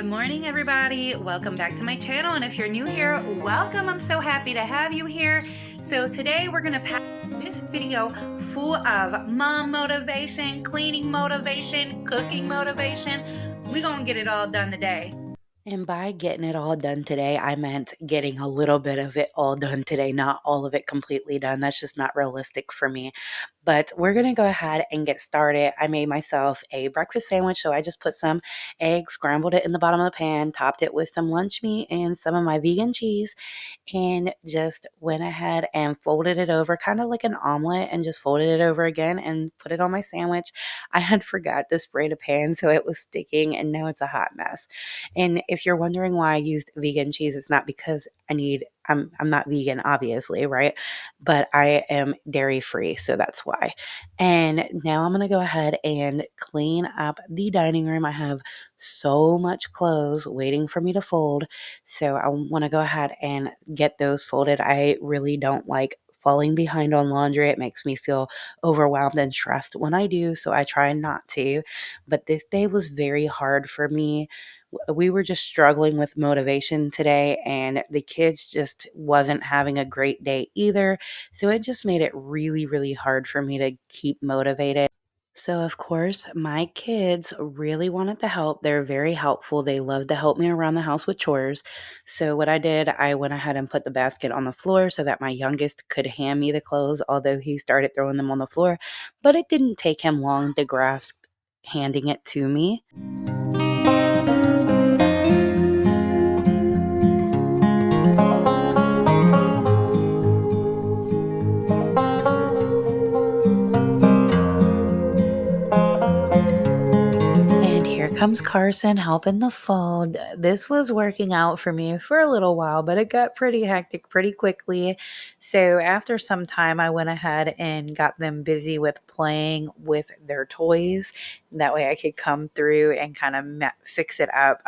Good morning, everybody. Welcome back to my channel. And if you're new here, welcome. I'm so happy to have you here. So today we're going to pack this video full of mom motivation, cleaning motivation, cooking motivation. We're going to get it all done today. And by getting it all done today, I meant getting a little bit of it all done today, not all of it completely done. That's just not realistic for me. But we're going to go ahead and get started. I made myself a breakfast sandwich, so I just put some eggs, scrambled it in the bottom of the pan, topped it with some lunch meat and some of my vegan cheese, and just went ahead and folded it over kind of like an omelet and just folded it over again and put it on my sandwich. I had forgot to spray the pan, so it was sticking, and now it's a hot mess. And if you're wondering why I used vegan cheese, it's not because I'm not vegan, obviously, right? But I am dairy free, so that's why. And now I'm going to go ahead and clean up the dining room. I have so much clothes waiting for me to fold, so I want to go ahead and get those folded. I really don't like falling behind on laundry. It makes me feel overwhelmed and stressed when I do, so I try not to. But this day was very hard for me. We were just struggling with motivation today, and the kids just wasn't having a great day either. So it just made it really, really hard for me to keep motivated. So, of course, my kids really wanted to help. They're very helpful. They love to help me around the house with chores. So, what I did, I went ahead and put the basket on the floor so that my youngest could hand me the clothes, although he started throwing them on the floor. But it didn't take him long to grasp handing it to me. And here comes Carson helping the fold. This was working out for me for a little while, but it got pretty hectic pretty quickly. So after some time, I went ahead and got them busy with playing with their toys. That way I could come through and kind of fix it up.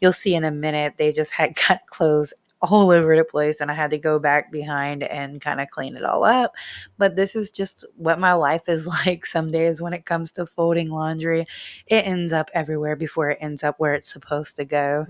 You'll see in a minute, they just had got clothes all over the place, and I had to go back behind and kind of clean it all up. But this is just what my life is like some days when it comes to folding laundry. It ends up everywhere before it ends up where it's supposed to go.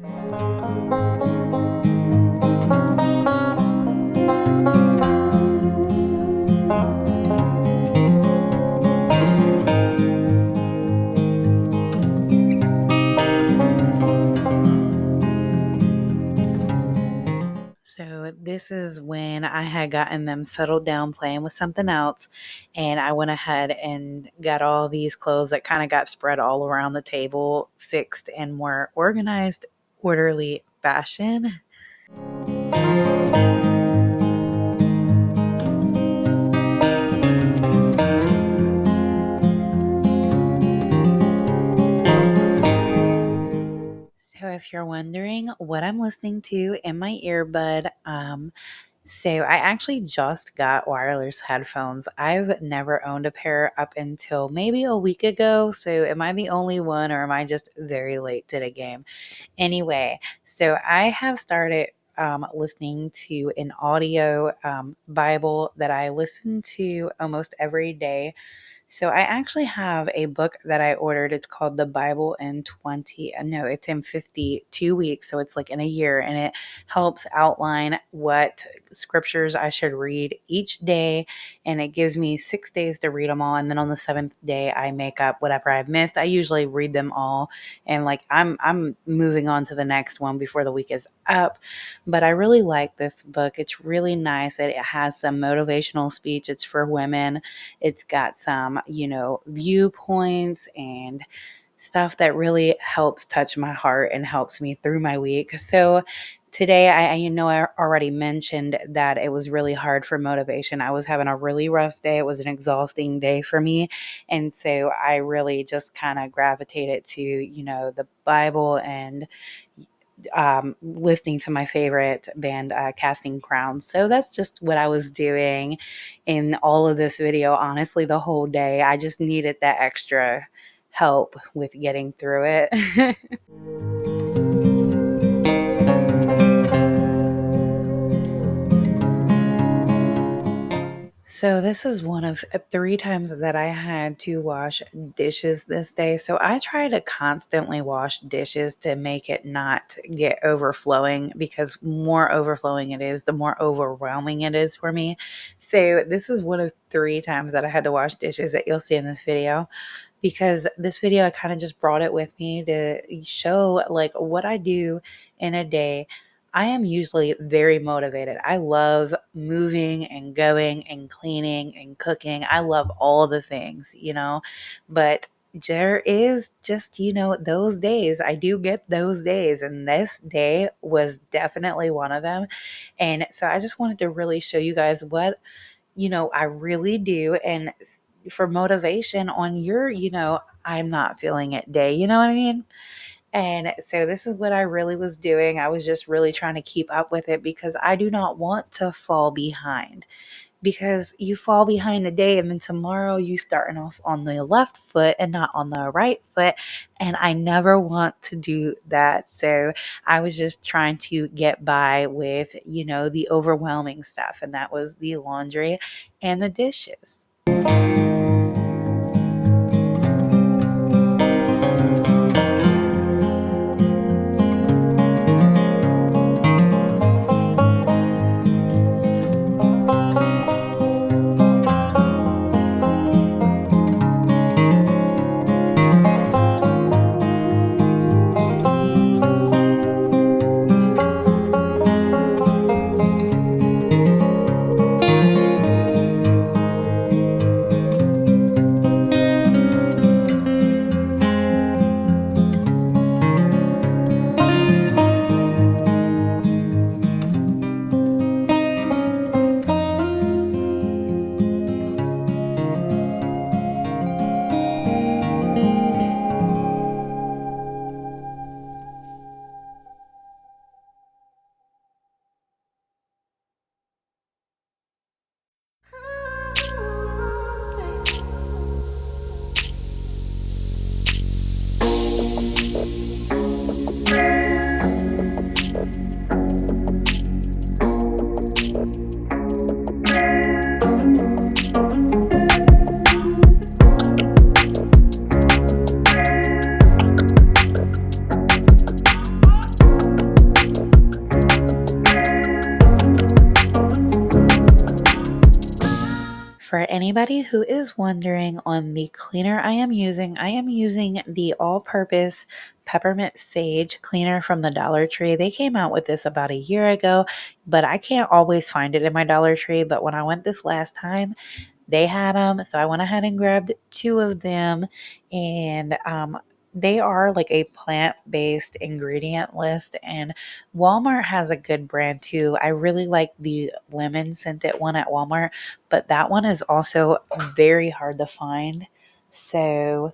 So this is when I had gotten them settled down playing with something else, and I went ahead and got all these clothes that kind of got spread all around the table fixed in more organized, orderly fashion. So if you're wondering what I'm listening to in my earbud, so I actually just got wireless headphones. I've never owned a pair up until maybe a week ago. So am I the only one, or am I just very late to the game? Anyway, so I have started listening to an audio Bible that I listen to almost every day. So I actually have a book that I ordered. It's called The Bible in 20, no, it's in 52 weeks. So it's like in a year, and it helps outline what scriptures I should read each day. And it gives me 6 days to read them all. And then on the seventh day, I make up whatever I've missed. I usually read them all. And like I'm moving on to the next one before the week is up. But I really like this book. It's really nice. It has some motivational speech. It's for women. It's got some, viewpoints and stuff that really helps touch my heart and helps me through my week. So today, I already mentioned that it was really hard for motivation. I was having a really rough day. It was an exhausting day for me. And so I really just kind of gravitated to, the Bible and listening to my favorite band, Casting Crowns. So that's just what I was doing in all of this video. Honestly, the whole day, I just needed that extra help with getting through it. So this is one of three times that I had to wash dishes this day. So I try to constantly wash dishes to make it not get overflowing, because more overflowing it is, the more overwhelming it is for me. So this is one of three times that I had to wash dishes that you'll see in this video, because this video, I kind of just brought it with me to show like what I do in a day. I am usually very motivated. I love moving and going and cleaning and cooking. I love all the things. But there is just, those days. I do get those days, and this day was definitely one of them. And so I just wanted to really show you guys what I really do. And for motivation on your, I'm not feeling it day, you know what I mean? And so this is what I really was doing. I was just really trying to keep up with it, because I do not want to fall behind, because you fall behind the day and then tomorrow you starting off on the left foot and not on the right foot. And I never want to do that. So I was just trying to get by with, the overwhelming stuff. And that was the laundry and the dishes. For anybody who is wondering on the cleaner I am using the all-purpose peppermint sage cleaner from the Dollar Tree. They came out with this about a year ago, but I can't always find it in my Dollar Tree. But when I went this last time, they had them, so I went ahead and grabbed two of them. And they are like a plant-based ingredient list, and Walmart has a good brand too. I really like the lemon scented one at Walmart, but that one is also very hard to find. So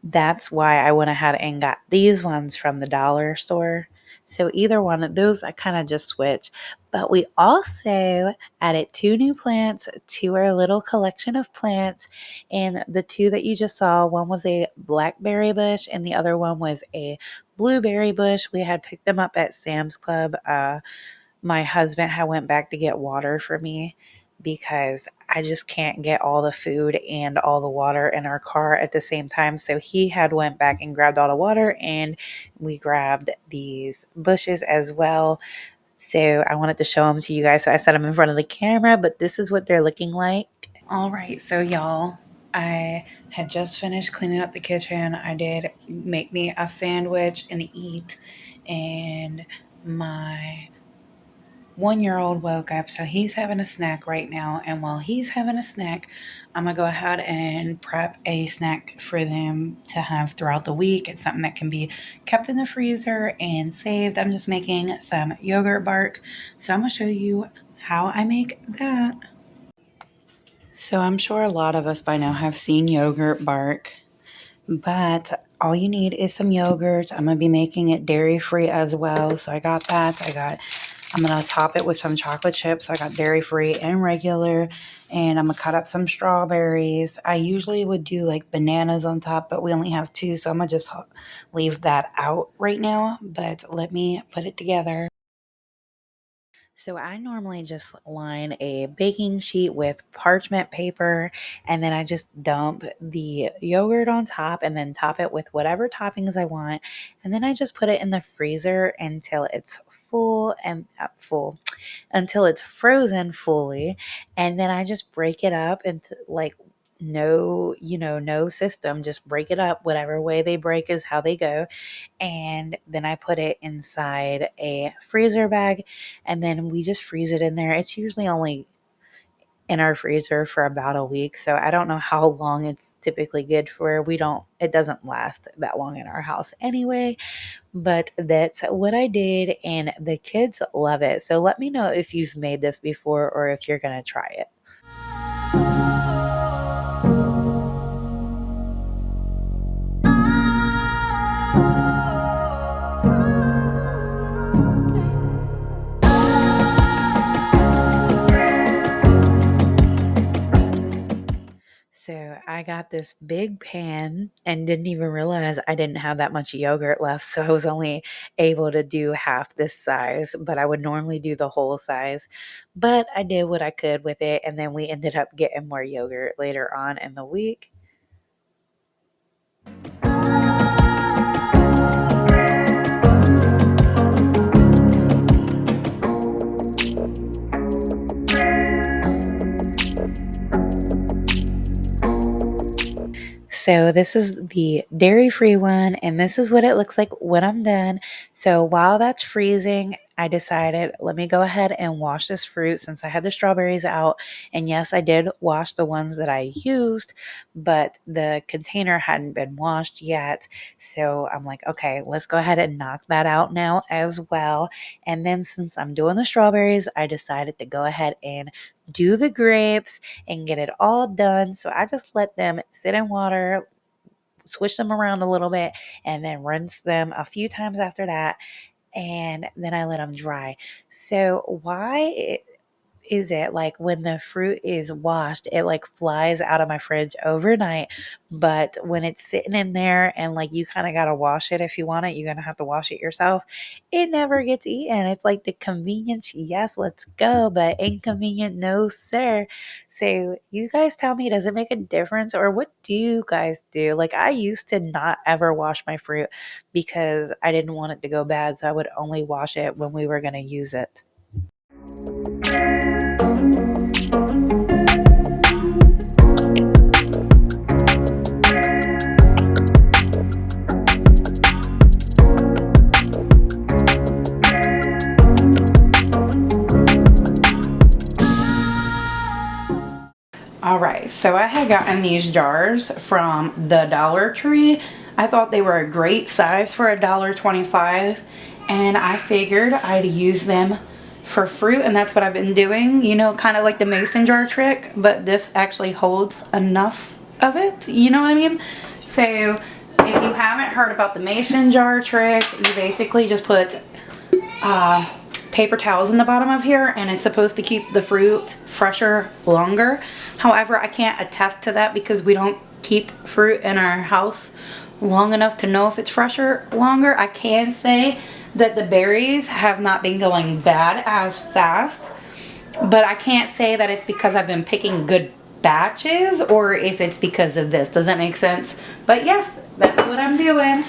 that's why I went ahead and got these ones from the dollar store. So either one of those, I kind of just switched. But we also added two new plants to our little collection of plants. And the two that you just saw, one was a blackberry bush and the other one was a blueberry bush. We had picked them up at Sam's Club. My husband had went back to get water for me, because I just can't get all the food and all the water in our car at the same time. So he had went back and grabbed all the water, and we grabbed these bushes as well. So I wanted to show them to you guys. So I set them in front of the camera, but this is what they're looking like. All right, so y'all, I had just finished cleaning up the kitchen. I did make me a sandwich and eat, and my 1-year-old woke up, so he's having a snack right now. And while he's having a snack, I'm gonna go ahead and prep a snack for them to have throughout the week. It's something that can be kept in the freezer and saved. I'm just making some yogurt bark, so I'm gonna show you how I make that. So I'm sure a lot of us by now have seen yogurt bark, but all you need is some yogurt. I'm going to be making it dairy free as well. So I got that. I'm going to top it with some chocolate chips. I got dairy free and regular. And I'm going to cut up some strawberries. I usually would do like bananas on top, but we only have two. So I'm going to just leave that out right now. But let me put it together. So I normally just line a baking sheet with parchment paper, and then I just dump the yogurt on top and then top it with whatever toppings I want. And then I just put it in the freezer until it's full until it's frozen fully. And then I just break it up into like no system, just break it up. Whatever way they break is how they go. And then I put it inside a freezer bag, and then we just freeze it in there. It's usually only in our freezer for about a week, so I don't know how long it's typically good for. It doesn't last that long in our house anyway, but that's what I did, and the kids love it. So let me know if you've made this before or if you're gonna try it. So I got this big pan and didn't even realize I didn't have that much yogurt left. So I was only able to do half this size, but I would normally do the whole size. But I did what I could with it. And then we ended up getting more yogurt later on in the week. So this is the dairy-free one, and this is what it looks like when I'm done. So while that's freezing, I decided, let me go ahead and wash this fruit since I had the strawberries out. And yes, I did wash the ones that I used, but the container hadn't been washed yet. So I'm like, okay, let's go ahead and knock that out now as well. And then since I'm doing the strawberries, I decided to go ahead and do the grapes and get it all done. So I just let them sit in water, swish them around a little bit, and then rinse them a few times after that. And then I let them dry. So why is it like when the fruit is washed, it like flies out of my fridge overnight, but when it's sitting in there and like you kind of got to wash it if you want it, you're going to have to wash it yourself, it never gets eaten. It's like the convenience, yes, let's go, but inconvenient, no sir. So you guys tell me, does it make a difference, or what do you guys do? Like I used to not ever wash my fruit because I didn't want it to go bad, so I would only wash it when we were going to use it. All right, so I had gotten these jars from the Dollar Tree. I thought they were a great size for $1.25, and I figured I'd use them for fruit, and that's what I've been doing. You know, kind of like the mason jar trick, but this actually holds enough of it. You know what I mean? So if you haven't heard about the mason jar trick, you basically just put paper towels in the bottom of here, and it's supposed to keep the fruit fresher longer. However, I can't attest to that because we don't keep fruit in our house long enough to know if it's fresher longer. I can say that the berries have not been going bad as fast, but I can't say that it's because I've been picking good batches or if it's because of this. Does that make sense? But yes, that's what I'm doing.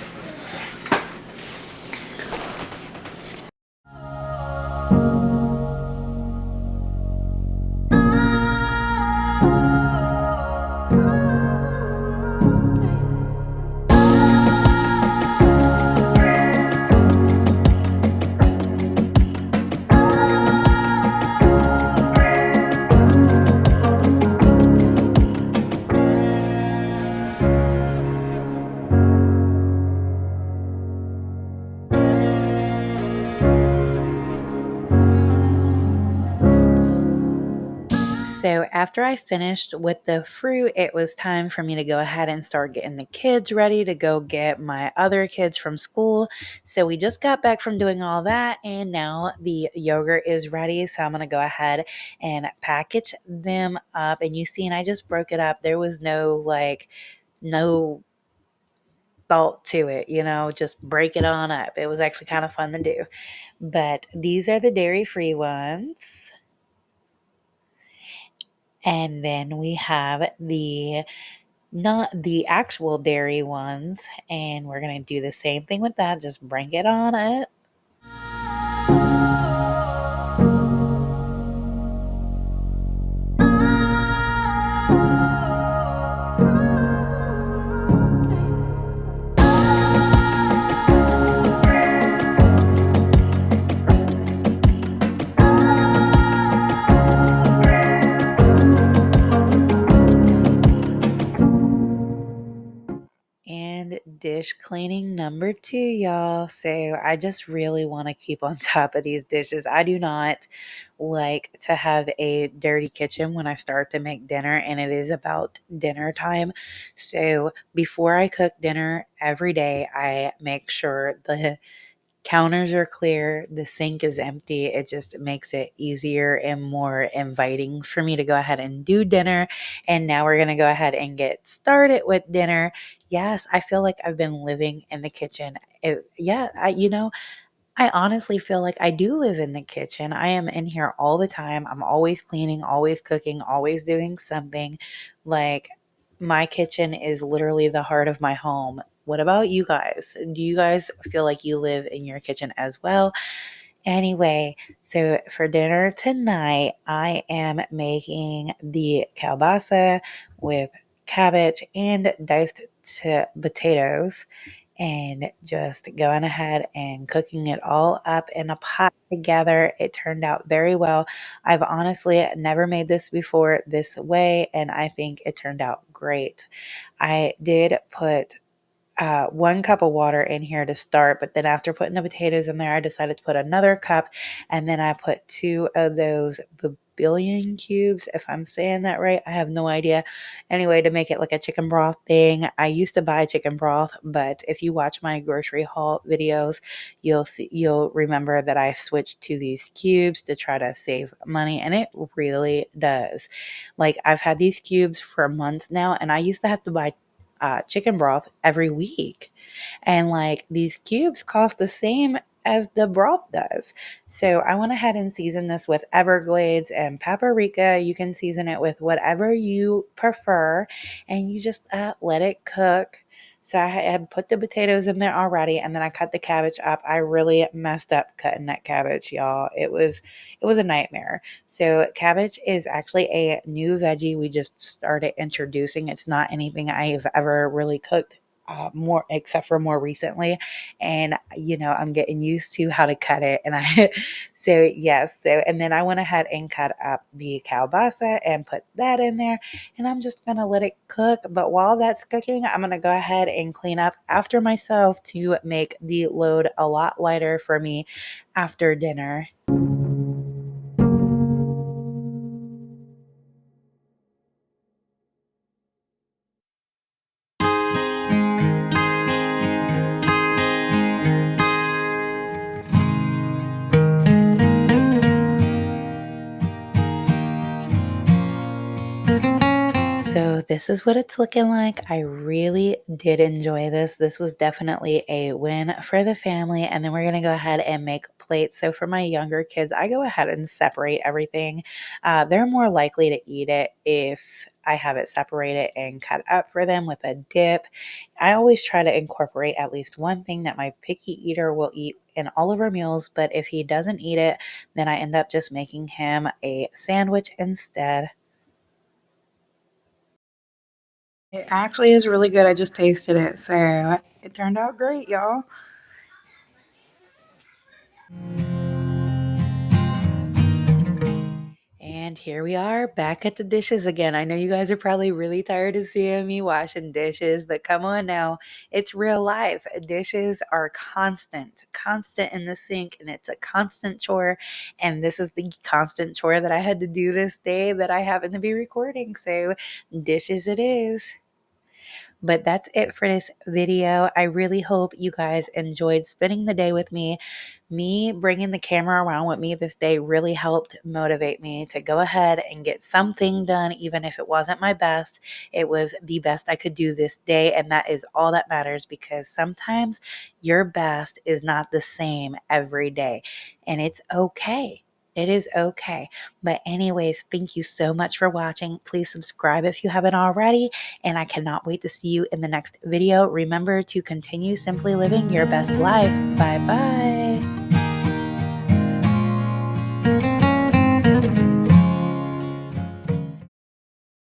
So after I finished with the fruit, it was time for me to go ahead and start getting the kids ready to go get my other kids from school. So we just got back from doing all that, and now the yogurt is ready. So I'm going to go ahead and package them up. And you see, and I just broke it up. There was no thought to it, just break it on up. It was actually kind of fun to do. But these are the dairy-free ones. And then we have the not the actual dairy ones. And we're going to do the same thing with that. Just bring it on up. And dish cleaning number 2, y'all. So I just really want to keep on top of these dishes. I do not like to have a dirty kitchen when I start to make dinner, and it is about dinner time. So before I cook dinner every day, I make sure the counters are clear, the sink is empty. It just makes it easier and more inviting for me to go ahead and do dinner. And now we're going to go ahead and get started with dinner. Yes, I feel like I've been living in the kitchen. I honestly feel like I do live in the kitchen. I am in here all the time. I'm always cleaning, always cooking, always doing something. Like, my kitchen is literally the heart of my home. What about you guys? Do you guys feel like you live in your kitchen as well? Anyway, so for dinner tonight, I am making the kielbasa with cabbage and diced potatoes, and just going ahead and cooking it all up in a pot together. It turned out very well. I've honestly never made this before this way, and I think it turned out great. I did put 1 cup of water in here to start, but then after putting the potatoes in there, I decided to put another cup, and then I put 2 of those billion cubes, if I'm saying that right. I have no idea. Anyway, to make it like a chicken broth thing. I used to buy chicken broth, but if you watch my grocery haul videos, you'll remember that I switched to these cubes to try to save money, and it really does. Like, I've had these cubes for months now, and I used to have to buy chicken broth every week. And like, these cubes cost the same as the broth does. So I went ahead and seasoned this with Everglades and paprika. You can season it with whatever you prefer, and you just let it cook. So I had put the potatoes in there already, and then I cut the cabbage up. I really messed up cutting that cabbage, y'all. It was a nightmare. So cabbage is actually a new veggie we just started introducing. It's not anything I've ever really cooked more, except for more recently. And I'm getting used to how to cut it. And I so yes, and then I went ahead and cut up the kielbasa and put that in there, and I'm just gonna let it cook. But while that's cooking, I'm gonna go ahead and clean up after myself to make the load a lot lighter for me after dinner. So this is what it's looking like. I really did enjoy this. This was definitely a win for the family. And then we're going to go ahead and make plates. So for my younger kids, I go ahead and separate everything. They're more likely to eat it if I have it separated and cut up for them with a dip. I always try to incorporate at least one thing that my picky eater will eat in all of our meals. But if he doesn't eat it, then I end up just making him a sandwich instead. It actually is really good. I just tasted it. So it turned out great, y'all. And here we are back at the dishes again. I know you guys are probably really tired of seeing me washing dishes, but come on now. It's real life. Dishes are constant in the sink, and it's a constant chore. And this is the constant chore that I had to do this day that I happen to be recording. So dishes it is. But that's it for this video. I really hope you guys enjoyed spending the day with me. Me bringing the camera around with me this day really helped motivate me to go ahead and get something done, even if it wasn't my best. It was the best I could do this day, and that is all that matters, because sometimes your best is not the same every day, and it's okay. It is okay. But anyways, thank you so much for watching. Please subscribe if you haven't already, and I cannot wait to see you in the next video. Remember to continue simply living your best life. Bye bye.